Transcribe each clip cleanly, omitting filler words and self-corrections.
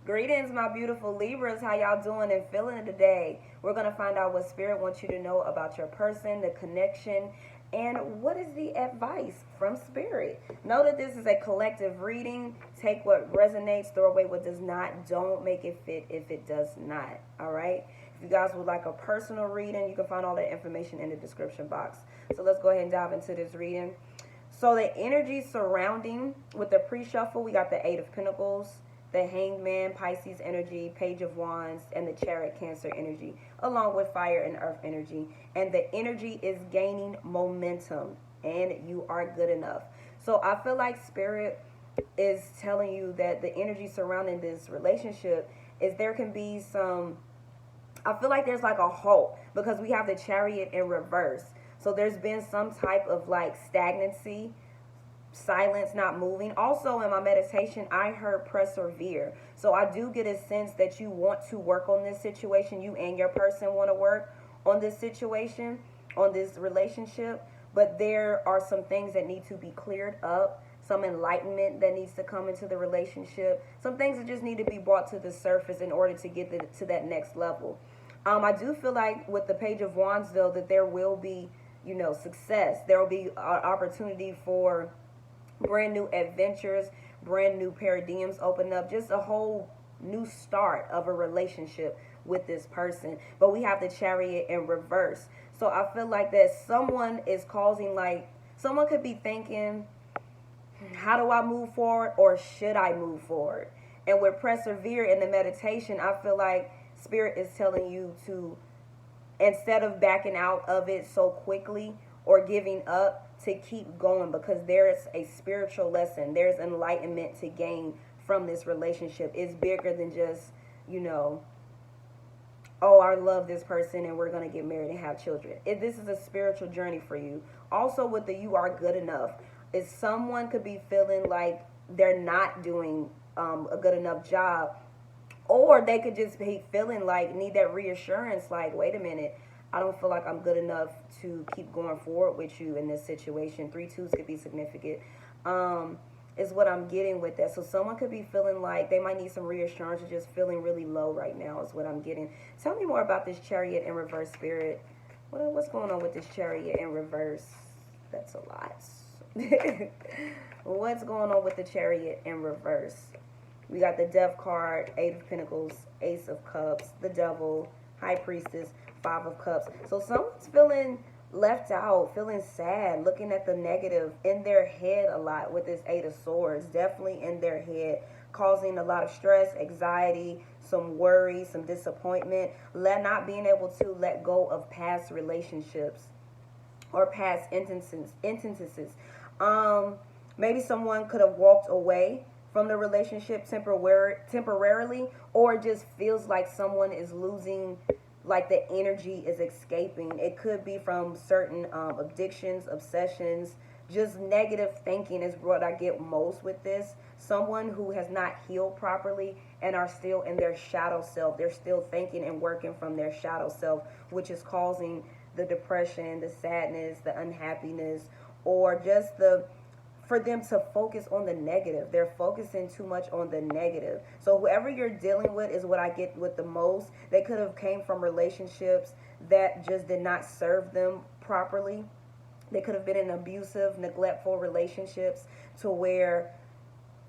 Greetings, my beautiful Libras. How y'all doing and feeling today? We're going to find out what Spirit wants you to know about your person, the connection, and what is the advice from Spirit. Know that this is a collective reading. Take what resonates, throw away what does not. Don't make it fit if it does not. All right? If you guys would like a personal reading, you can find all that information in the description box. So let's go ahead and dive into this reading. So the energy surrounding with the pre-shuffle, we got the Eight of Pentacles, the Hanged Man, Pisces energy, Page of Wands, and the Chariot, Cancer energy, along with fire and earth energy. And the energy is gaining momentum, and you are good enough. So I feel like Spirit is telling you that the energy surrounding this relationship is there can be some, I feel like there's like a halt because we have the Chariot in reverse. So there's been some type of like stagnancy, silence, not moving. Also in my meditation, I heard persevere. So I do get a sense that you want to work on this situation. You and your person want to work on this situation, on this relationship. But there are some things that need to be cleared up, some enlightenment that needs to come into the relationship, some things that just need to be brought to the surface in order to get to that next level. I do feel like with the Page of Wands, though, that there will be, success. There will be an opportunity for brand new adventures, brand new paradigms open up, just a whole new start of a relationship with this person. But we have the Chariot in reverse. So I feel like that someone is causing, like, someone could be thinking, how do I move forward, or should I move forward? And with persevere in the meditation, I feel like Spirit is telling you to, instead of backing out of it so quickly or giving up, to keep going, because there's a spiritual lesson, there's enlightenment to gain from this relationship. It's bigger than just, oh, I love this person and we're going to get married and have children. This is a spiritual journey for you. Also with the you are good enough, is someone could be feeling like they're not doing a good enough job, or they could just be feeling like need that reassurance, like, wait a minute, I don't feel like I'm good enough to keep going forward with you in this situation. 3 twos could be significant, is what I'm getting with that. So someone could be feeling like they might need some reassurance, or just feeling really low right now is what I'm getting. Tell me more about this Chariot in reverse, Spirit. What's going on with this Chariot in reverse? That's a lot. What's going on with the Chariot in reverse? We got the Death card, Eight of Pentacles, Ace of Cups, the Devil, High Priestess, Five of Cups. So someone's feeling left out, feeling sad, looking at the negative in their head a lot with this Eight of Swords. Definitely in their head, causing a lot of stress, anxiety, some worry, some disappointment, not being able to let go of past relationships or past instances. Maybe someone could have walked away from the relationship temporarily, or just feels like someone is losing, like the energy is escaping. It could be from certain addictions, obsessions, just negative thinking is what I get most with this. Someone who has not healed properly and are still in their shadow self. They're still thinking and working from their shadow self, which is causing the depression, the sadness, the unhappiness, or just for them to focus on the negative. They're focusing too much on the negative. So whoever you're dealing with is what I get with the most. They could have came from relationships that just did not serve them properly. They could have been in abusive, neglectful relationships to where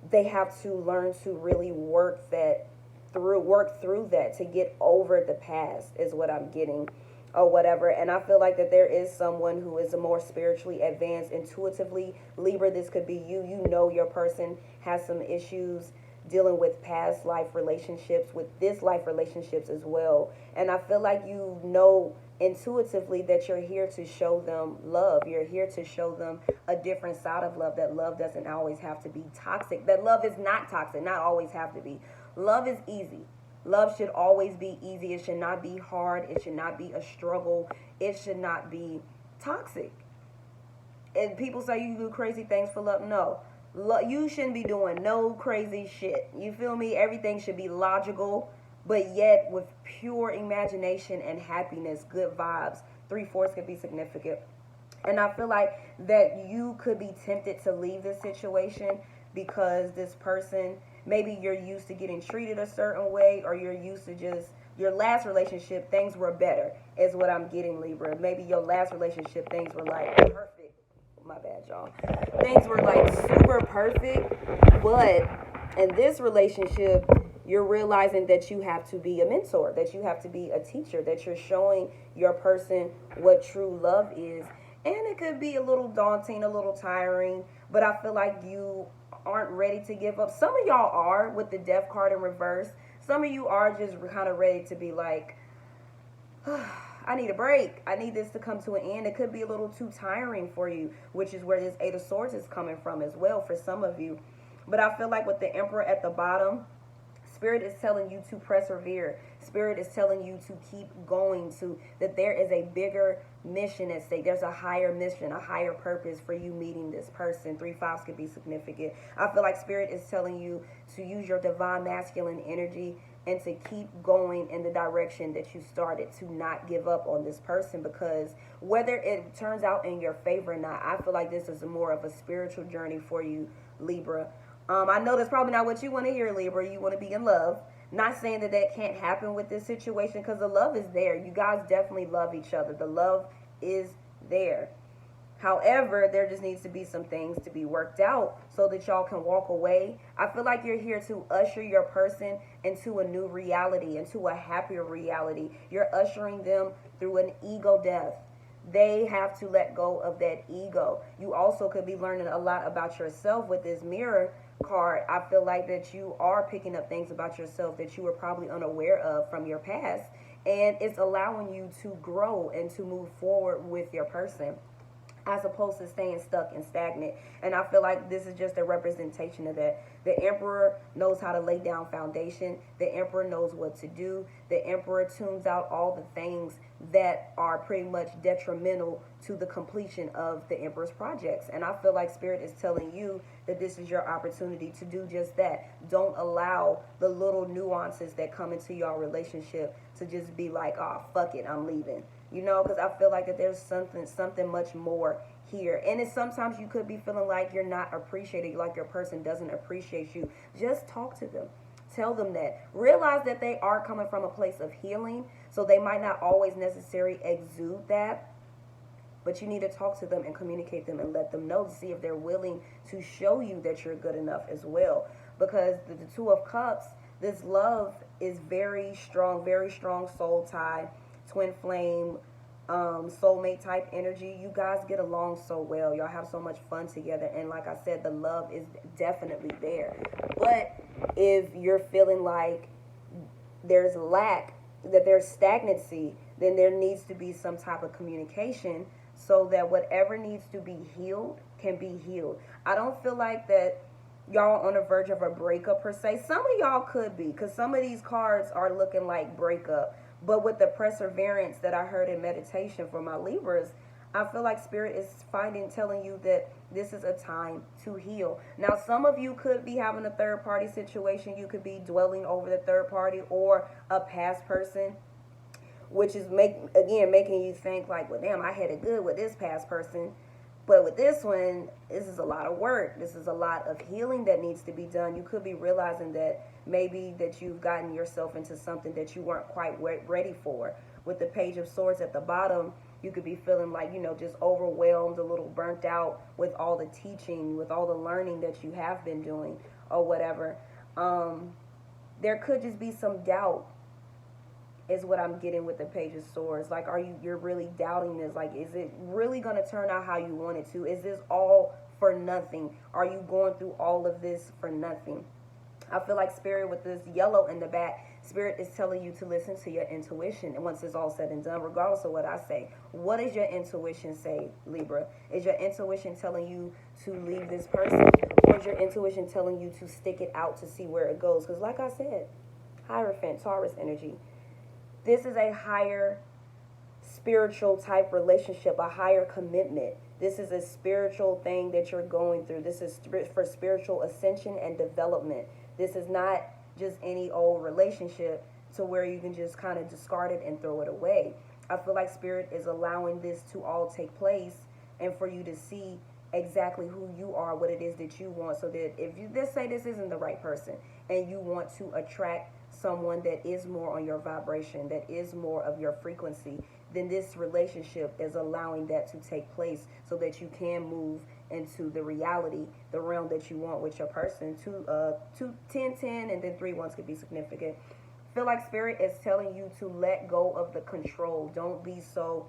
they have to learn to really work through that to get over the past is what I'm getting, or whatever. And I feel like that there is someone who is a more spiritually advanced intuitively. Libra, this could be you. You know your person has some issues dealing with past life relationships, with this life relationships as well. And I feel like you know intuitively that you're here to show them love. You're here to show them a different side of love, that love doesn't always have to be toxic, that love is not toxic, not always have to be. Love is easy. Love should always be easy. It should not be hard. It should not be a struggle. It should not be toxic. And people say you do crazy things for love. No. You shouldn't be doing no crazy shit. You feel me? Everything should be logical, but yet with pure imagination and happiness, good vibes. 3/4 could be significant. And I feel like that you could be tempted to leave this situation because this person maybe you're used to getting treated a certain way, or you're used to just your last relationship, things were better, is what I'm getting, Libra. Maybe your last relationship, things were like perfect. My bad, y'all. Things were like super perfect, but in this relationship, you're realizing that you have to be a mentor, that you have to be a teacher, that you're showing your person what true love is. And it could be a little daunting, a little tiring, but I feel like you aren't ready to give up. Some of y'all are with the death card in reverse. Some of you are just kind of ready to be like, I need a break. I need this to come to an end. It could be a little too tiring for you, which is where this Eight of Swords is coming from as well for some of you. But I feel like with the Emperor at the bottom, Spirit is telling you to persevere. Spirit is telling you to keep going, to that there is a bigger mission at stake. There's a higher mission, a higher purpose for you meeting this person. 3 5s could be significant. I feel like Spirit is telling you to use your divine masculine energy and to keep going in the direction that you started, to not give up on this person, because whether it turns out in your favor or not, I feel like this is more of a spiritual journey for you, Libra. I know that's probably not what you want to hear, Libra. You want to be in love. Not saying that that can't happen with this situation, because the love is there. You guys definitely love each other. The love is there. However, there just needs to be some things to be worked out so that y'all can walk away. I feel like you're here to usher your person into a new reality, into a happier reality. You're ushering them through an ego death. They have to let go of that ego. You also could be learning a lot about yourself with this Mirror card. I feel like that you are picking up things about yourself that you were probably unaware of from your past, and it's allowing you to grow and to move forward with your person, as opposed to staying stuck and stagnant. And I feel like this is just a representation of that. The Emperor knows how to lay down foundation. The Emperor knows what to do. The Emperor tunes out all the things that are pretty much detrimental to the completion of the Emperor's projects. And I feel like Spirit is telling you that this is your opportunity to do just that. Don't allow the little nuances that come into your relationship to just be like, oh, fuck it, I'm leaving. You know, because I feel like that there's something much more here. And it's sometimes you could be feeling like you're not appreciated, like your person doesn't appreciate you. Just talk to them. Tell them that. Realize that they are coming from a place of healing, so they might not always necessarily exude that. But you need to talk to them and communicate them and let them know to see if they're willing to show you that you're good enough as well. Because the Two of Cups, this love is very strong soul tie, twin flame, soulmate type energy. You guys get along so well. Y'all have so much fun together. And like I said, the love is definitely there. But if you're feeling like there's lack, that there's stagnancy, then there needs to be some type of communication so that whatever needs to be healed can be healed. I don't feel like that y'all on the verge of a breakup per se. Some of y'all could be, because some of these cards are looking like breakup. But with the perseverance that I heard in meditation for my Libras, I feel like Spirit is telling you that this is a time to heal. Now, some of you could be having a third party situation. You could be dwelling over the third party or a past person, which is making you think like, well, damn, I had it good with this past person. But with this one, this is a lot of work. This is a lot of healing that needs to be done. You could be realizing that maybe that you've gotten yourself into something that you weren't quite ready for. With the Page of Swords at the bottom, you could be feeling like, just overwhelmed, a little burnt out with all the teaching, with all the learning that you have been doing or whatever. There could just be some doubt, is what I'm getting with the Page of Swords. Like, you're really doubting this? Like, is it really going to turn out how you want it to? Is this all for nothing? Are you going through all of this for nothing? I feel like Spirit, with this yellow in the back, Spirit is telling you to listen to your intuition. And once it's all said and done, regardless of what I say, what does your intuition say, Libra? Is your intuition telling you to leave this person? Or is your intuition telling you to stick it out to see where it goes? Because like I said, Hierophant, Taurus energy. This is a higher spiritual type relationship, a higher commitment. This is a spiritual thing that you're going through. This is for spiritual ascension and development. This is not just any old relationship to where you can just kind of discard it and throw it away. I feel like Spirit is allowing this to all take place and for you to see exactly who you are, what it is that you want, so that if you just say this isn't the right person, and you want to attract someone that is more on your vibration, that is more of your frequency, then this relationship is allowing that to take place so that you can move into the reality, the realm that you want with your person. 10, and then 3 ones could be significant. Feel like spirit is telling you to let go of the control. Don't be so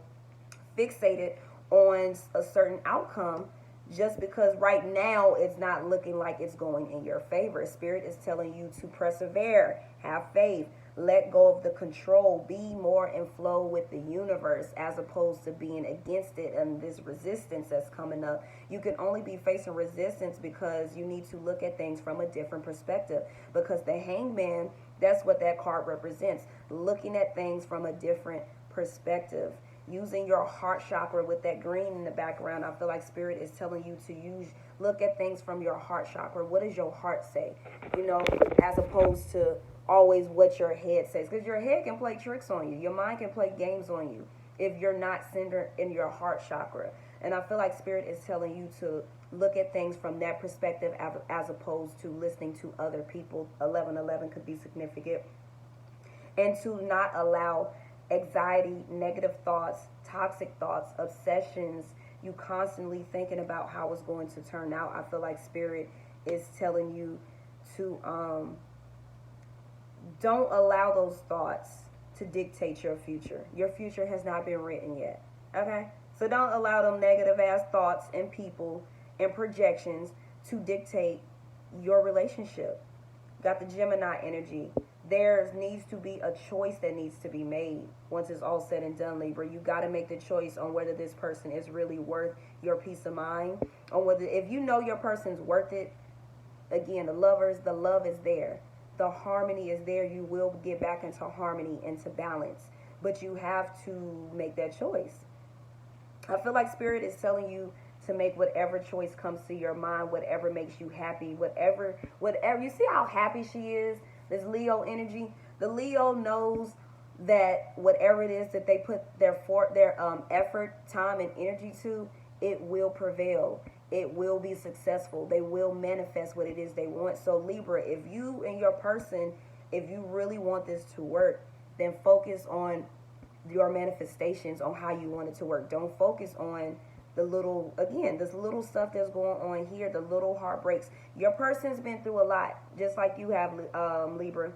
fixated on a certain outcome just because right now it's not looking like it's going in your favor. Spirit is telling you to persevere, have faith, let go of the control, be more in flow with the universe as opposed to being against it and this resistance that's coming up. You can only be facing resistance because you need to look at things from a different perspective, because the hangman, that's what that card represents, looking at things from a different perspective. Using your heart chakra with that green in the background, I feel like spirit is telling you to look at things from your heart chakra. What does your heart say? As opposed to always what your head says. Because your head can play tricks on you. Your mind can play games on you if you're not centered in your heart chakra. And I feel like spirit is telling you to look at things from that perspective as opposed to listening to other people. 1111 could be significant. And to not allow anxiety, negative thoughts, toxic thoughts, obsessions, you constantly thinking about how it's going to turn out. I feel like spirit is telling you to don't allow those thoughts to dictate your future. Your future has not been written yet. Okay? So don't allow them negative ass thoughts and people and projections to dictate your relationship. Got the Gemini energy. There needs to be a choice that needs to be made once it's all said and done, Libra. You got to make the choice on whether this person is really worth your peace of mind, on whether, if you know your person's worth it. Again, the love is there. The harmony is there. You will get back into harmony, into balance, but you have to make that choice. I feel like spirit is telling you to make whatever choice comes to your mind, whatever makes you happy, whatever. You see how happy she is? This Leo energy. The Leo knows that whatever it is that they put their effort, time, and energy to, it will prevail. It will be successful. They will manifest what it is they want. So Libra, if you and your person, if you really want this to work, then focus on your manifestations, on how you want it to work. Don't focus on this little stuff that's going on here, the little heartbreaks. Your person's been through a lot, just like you have, Libra.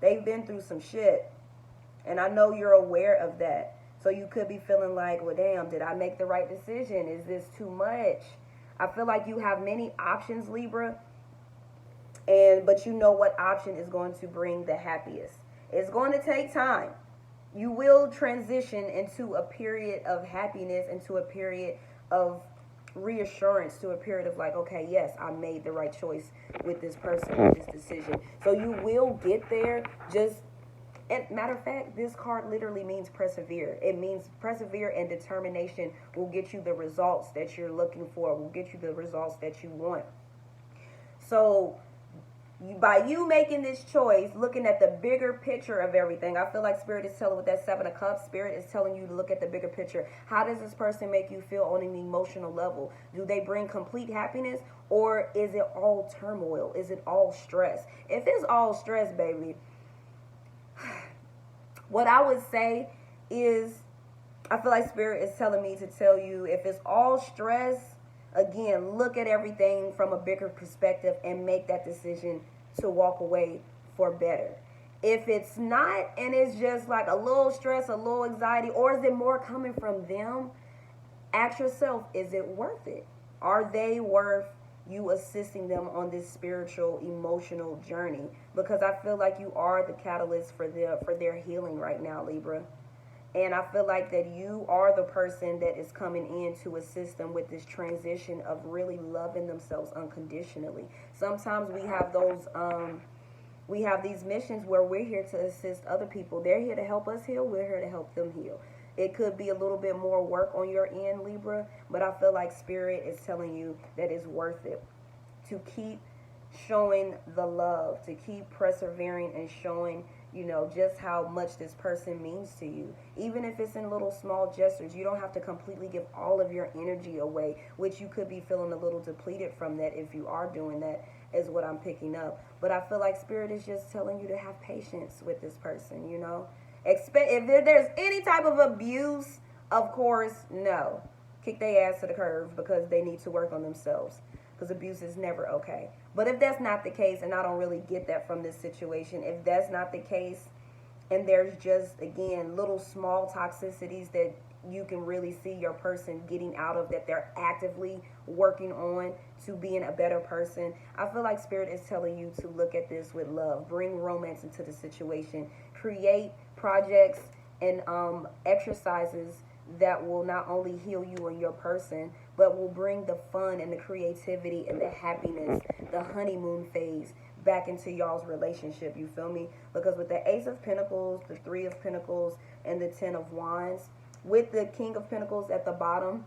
They've been through some shit, and I know you're aware of that. So you could be feeling like, well, damn, did I make the right decision? Is this too much? I feel like you have many options, Libra, but you know what option is going to bring the happiest. It's going to take time. You will transition into a period of happiness, into a period of reassurance, to a period of like, okay, yes, I made the right choice with this person, with this decision. So you will get there. And matter of fact, this card literally means persevere. It means persevere, and determination will get you the results that you're looking for, will get you the results that you want. So by you making this choice, looking at the bigger picture of everything, I feel like spirit is telling, with that 7 of Cups, spirit is telling you to look at the bigger picture. How does this person make you feel on an emotional level? Do they bring complete happiness, or is it all turmoil? Is it all stress? If it's all stress, baby, what I would say is, I feel like spirit is telling me to tell you, if it's all stress, again, look at everything from a bigger perspective and make that decision to walk away for better. If it's not, and it's just like a little stress, a little anxiety, or is it more coming from them? Ask yourself, is it worth it? Are they worth you assisting them on this spiritual, emotional journey? Because I feel like you are the catalyst for their healing right now, Libra. And I feel like that you are the person that is coming in to assist them with this transition of really loving themselves unconditionally. Sometimes we have these missions where we're here to assist other people. They're here to help us heal. We're here to help them heal. It could be a little bit more work on your end, Libra, but I feel like spirit is telling you that it's worth it to keep showing the love, to keep persevering and showing, just how much this person means to you. Even if it's in little small gestures, you don't have to completely give all of your energy away, which you could be feeling a little depleted from that if you are doing that. is what I'm picking up. But I feel like Spirit is just telling you to have patience with this person, you know. Expect, if there's any type of abuse, of course, no. Kick their ass to the curb because they need to work on themselves. Because abuse is never okay. But if that's not the case, and I don't really get that from this situation, if that's not the case, and there's just, again, little small toxicities that you can really see your person getting out of, that they're actively working on to being a better person, I feel like Spirit is telling you to look at this with love. Bring romance into the situation. Create projects and exercises that will not only heal you and your person, but will bring the fun and the creativity and the happiness, the honeymoon phase back into y'all's relationship, you feel me? Because with the Ace of Pentacles, the Three of Pentacles, and the Ten of Wands, with the King of Pentacles at the bottom,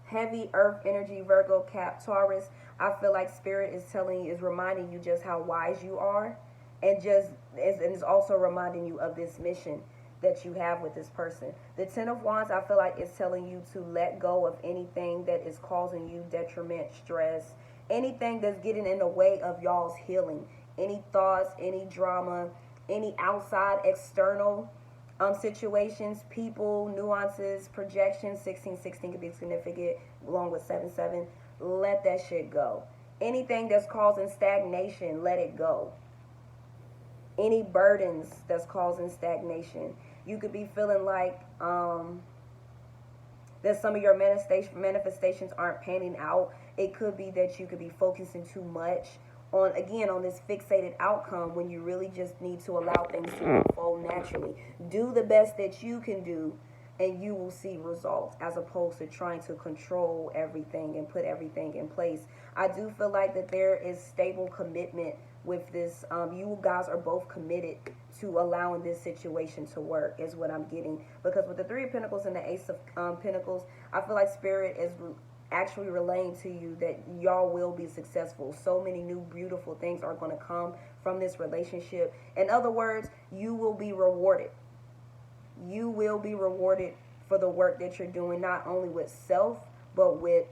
heavy earth energy, Virgo, Cap, Taurus, I feel like Spirit is telling you, is reminding you just how wise you are, and just is also reminding you of this mission that you have with this person. The Ten of Wands, I feel like it's telling you to let go of anything that is causing you detriment, stress, anything that's getting in the way of y'all's healing. Any thoughts, any drama, any outside external situations, people, nuances, projections. 1616 could be significant along with 77. Let that shit go. Anything that's causing stagnation, let it go. Any burdens that's causing stagnation. You could be feeling like that some of your manifestations aren't panning out. It could be that you could be focusing too much on, again, on this fixated outcome when you really just need to allow things to unfold naturally. Do the best that you can do, and you will see results, as opposed to trying to control everything and put everything in place. I do feel like that there is stable commitment with this. You guys are both committed to allowing this situation to work, is what I'm getting. Because with the Three of Pentacles and the Ace of Pentacles, I feel like Spirit is actually relaying to you that y'all will be successful. So many new beautiful things are going to come from this relationship. In other words, you will be rewarded. You will be rewarded for the work that you're doing, not only with self, but with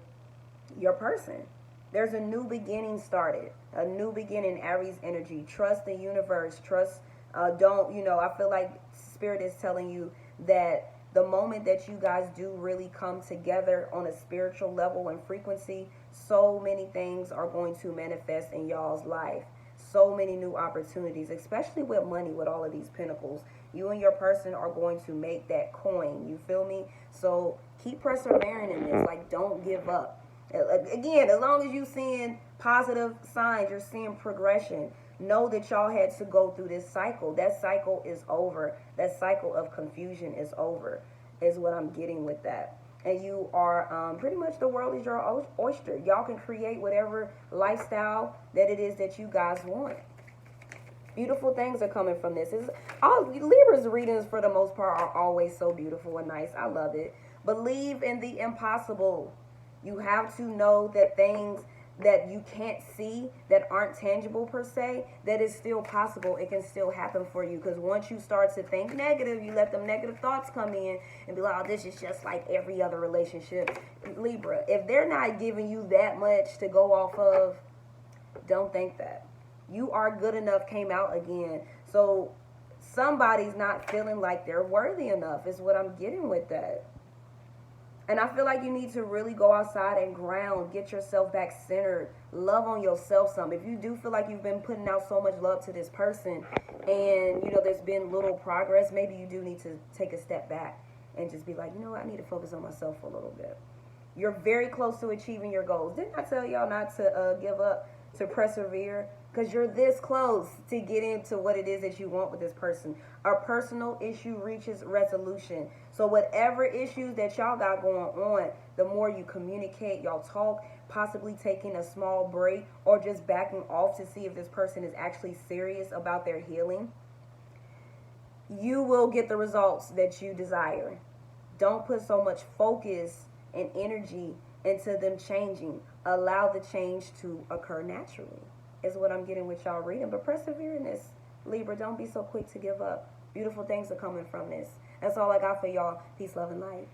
your person. There's a new beginning started. A new beginning, Aries energy. Trust the universe. Trust, I feel like Spirit is telling you that the moment that you guys do really come together on a spiritual level and frequency, so many things are going to manifest in y'all's life. So many new opportunities, especially with money, with all of these pentacles. You and your person are going to make that coin. You feel me? So keep persevering in this. Like, don't give up. Again, as long as you're seeing positive signs, you're seeing progression, know that y'all had to go through this cycle. That cycle is over. That cycle of confusion is over, is what I'm getting with that. And you are pretty much, the world is your oyster. Y'all can create whatever lifestyle that it is that you guys want. Beautiful things are coming from this. Libra's readings, for the most part, are always so beautiful and nice. I love it. Believe in the impossible. You have to know that things that you can't see, that aren't tangible per se, that is still possible. It can still happen for you. Because once you start to think negative, you let them negative thoughts come in and be like, oh, this is just like every other relationship. Libra, if they're not giving you that much to go off of, don't think that. You Are Good Enough came out again. So somebody's not feeling like they're worthy enough, is what I'm getting with that. And I feel like you need to really go outside and ground, get yourself back centered, love on yourself some. If you do feel like you've been putting out so much love to this person and, there's been little progress, maybe you do need to take a step back and just be like, I need to focus on myself for a little bit. You're very close to achieving your goals. Didn't I tell y'all not to give up, to persevere? Because you're this close to get into what it is that you want with this person. A personal issue reaches resolution. So whatever issues that y'all got going on, the more you communicate, y'all talk, possibly taking a small break or just backing off to see if this person is actually serious about their healing, you will get the results that you desire. Don't put so much focus and energy into them changing. Allow the change to occur naturally, is what I'm getting with y'all reading. But persevere in this, Libra. Don't be so quick to give up. Beautiful things are coming from this. That's all I got for y'all. Peace, love, and light.